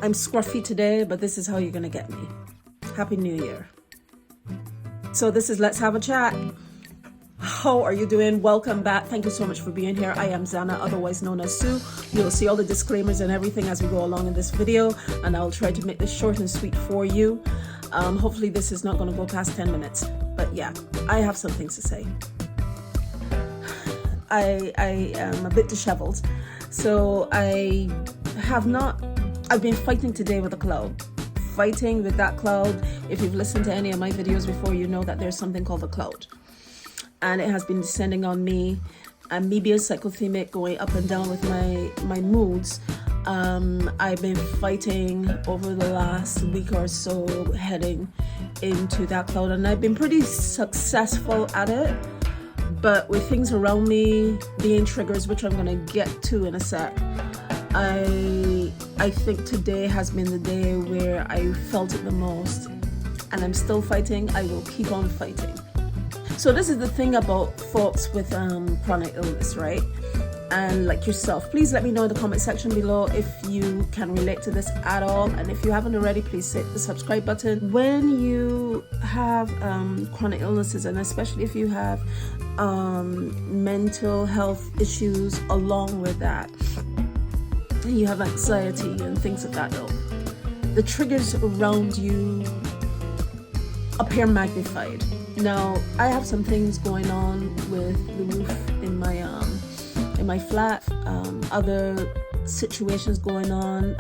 I'm scruffy today, but this is how you're gonna get me. Happy New Year. So this is Let's Have a Chat. How are you doing? Welcome back. Thank you so much for being here. I am Zana, otherwise known as Sue. You'll see all the disclaimers and everything as we go along in this video, and I'll try to make this short and sweet for you. Hopefully this is not going to go past 10 minutes, but yeah, I have some things to say. I am a bit disheveled, so I've been fighting today with a cloud. Fighting with that cloud. If you've listened to any of my videos before, you know that there's something called the cloud. And it has been descending on me, and me being cyclothemic, going up and down with my moods. I've been fighting over the last week or so heading into that cloud, and I've been pretty successful at it. But with things around me being triggers, which I'm gonna get to in a sec, I think today has been the day where I felt it the most, and I'm still fighting. I will keep on fighting. So this is the thing about folks with chronic illness, right? And like yourself, please let me know in the comment section below if you can relate to this at all. And if you haven't already, please hit the subscribe button. When you have chronic illnesses, and especially if you have mental health issues along with that, and you have anxiety and things of that ilk, the triggers around you appear magnified. Now, I have some things going on with the roof in my flat, other situations going on,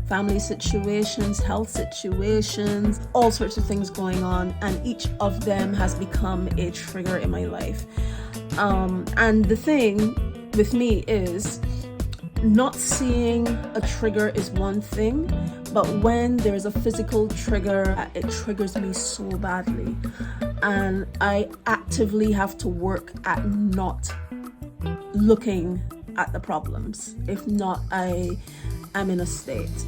family situations, health situations, all sorts of things going on, and each of them has become a trigger in my life. And the thing with me is, not seeing a trigger is one thing, but when there's a physical trigger, it triggers me so badly, and I actively have to work at not looking at the problems. If not, I am in a state.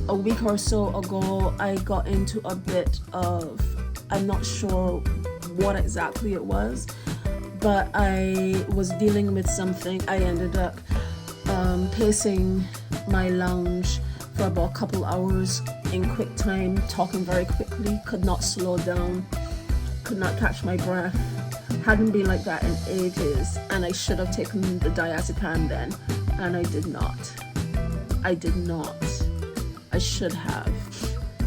A week or so ago, I got into a bit of, I'm not sure what exactly it was, but I was dealing with something. I ended up pacing my lounge for about a couple hours in quick time, talking very quickly, could not slow down, could not catch my breath. Hadn't been like that in ages, and I should have taken the diazepam then, and I did not. I should have.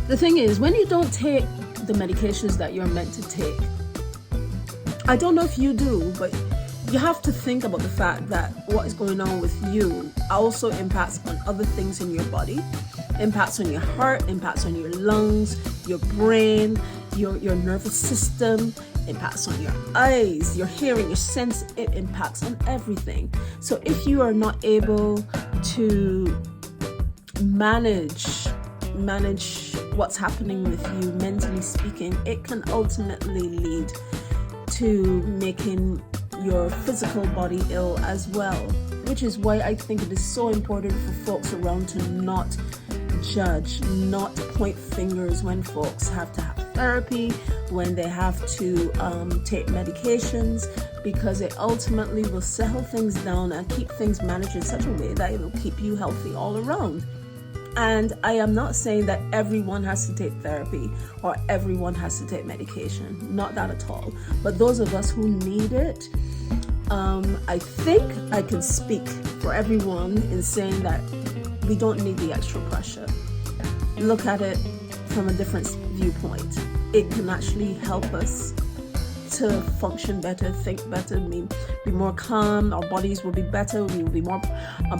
The thing is, when you don't take the medications that you're meant to take, I don't know if you do, but you have to think about the fact that what is going on with you also impacts on other things in your body, impacts on your heart, impacts on your lungs, your brain, your nervous system, impacts on your eyes, your hearing, your sense. It impacts on everything. So if you are not able to manage what's happening with you mentally speaking, it can ultimately lead to making your physical body ill as well, which is why I think it is so important for folks around to not judge, not point fingers when folks have to have therapy, when they have to take medications, because it ultimately will settle things down and keep things managed in such a way that it will keep you healthy all around. And I am not saying that everyone has to take therapy or everyone has to take medication, not that at all. But those of us who need it, I think I can speak for everyone in saying that we don't need the extra pressure. Look at it from a different viewpoint. It can actually help us to function better, think better, be more calm. Our bodies will be better. We will be more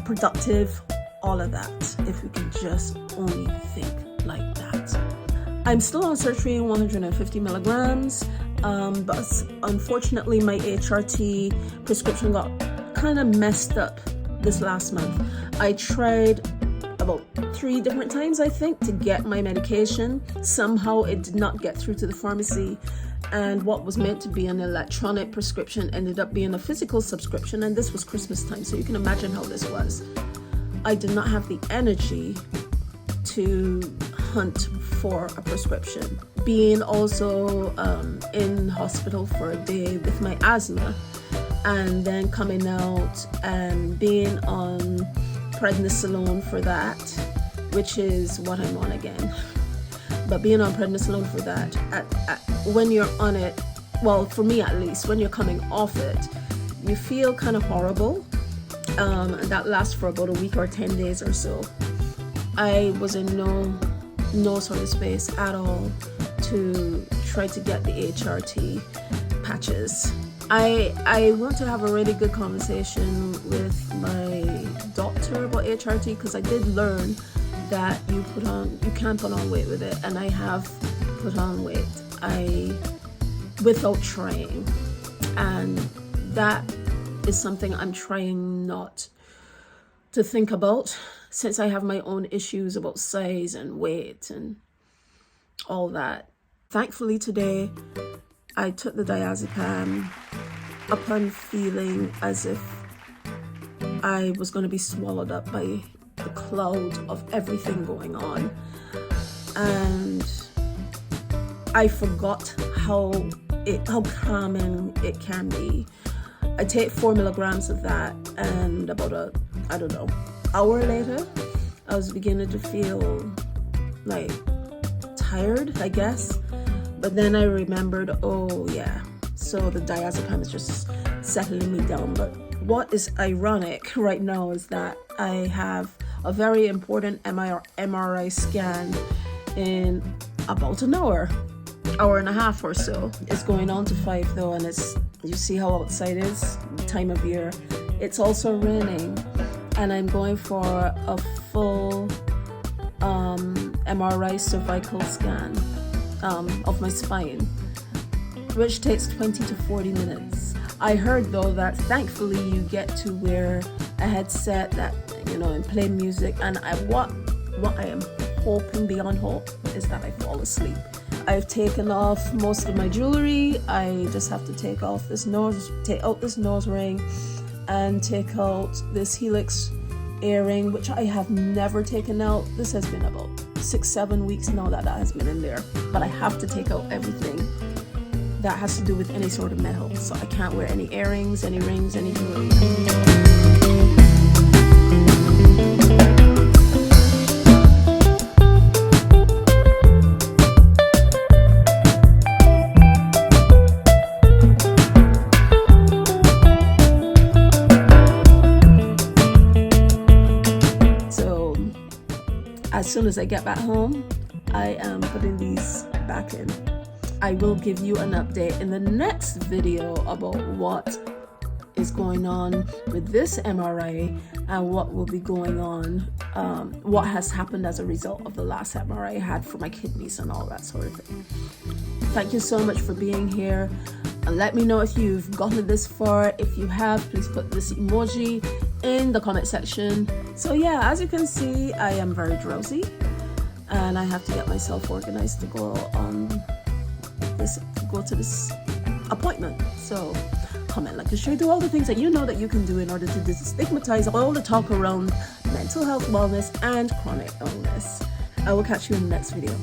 productive. All of that, if we can just only think like that. I'm still on Sertraline 150 milligrams, but unfortunately my HRT prescription got kind of messed up this last month. I tried about 3 different times, I think, to get my medication. Somehow it did not get through to the pharmacy, and what was meant to be an electronic prescription ended up being a physical subscription, and this was Christmas time, so you can imagine how this was. I did not have the energy to hunt for a prescription. Being also in hospital for a day with my asthma, and then coming out and being on prednisolone for that, which is what I'm on again. But being on prednisolone for that, when you're on it, well, for me at least, when you're coming off it, you feel kind of horrible. And that lasts for about a week or 10 days or so. I was in no sort of space at all to try to get the HRT patches. I want to have a really good conversation with my doctor about HRT, because I did learn that you can put on weight with it, and I have put on weight without trying, and that is something I'm trying not to think about, since I have my own issues about size and weight and all that. Thankfully today I took the diazepam upon feeling as if I was going to be swallowed up by the cloud of everything going on, and I forgot how calming it can be. I take 4 milligrams of that, and about hour later, I was beginning to feel like tired, I guess. But then I remembered, oh yeah, so the diazepam is just settling me down. But what is ironic right now is that I have a very important MRI scan in about an hour and a half or so. It's going on to 5 though, and you see how outside is, time of year. It's also raining, and I'm going for a full MRI cervical scan of my spine, which takes 20 to 40 minutes. I heard though that thankfully you get to wear a headset that, and play music, and what I am hoping beyond hope is that I fall asleep. I've taken off most of my jewelry. I just have to take out this nose ring and take out this helix earring, which I have never taken out. This has been about 6-7 weeks now that has been in there, but I have to take out everything that has to do with any sort of metal. So I can't wear any earrings, any rings, any jewelry. As soon as I get back home, I am putting these back in. I will give you an update in the next video about what is going on with this MRI and what will be going on, what has happened as a result of the last MRI I had for my kidneys and all that sort of thing. Thank you so much for being here, and let me know if you've gotten this far. If you have, please put this emoji in the comment section. So yeah, as you can see, I am very drowsy, and I have to get myself organized to go to this appointment. So comment, like, and share, do all the things that you know that you can do in order to destigmatize all the talk around mental health, wellness, and chronic illness. I will catch you in the next video.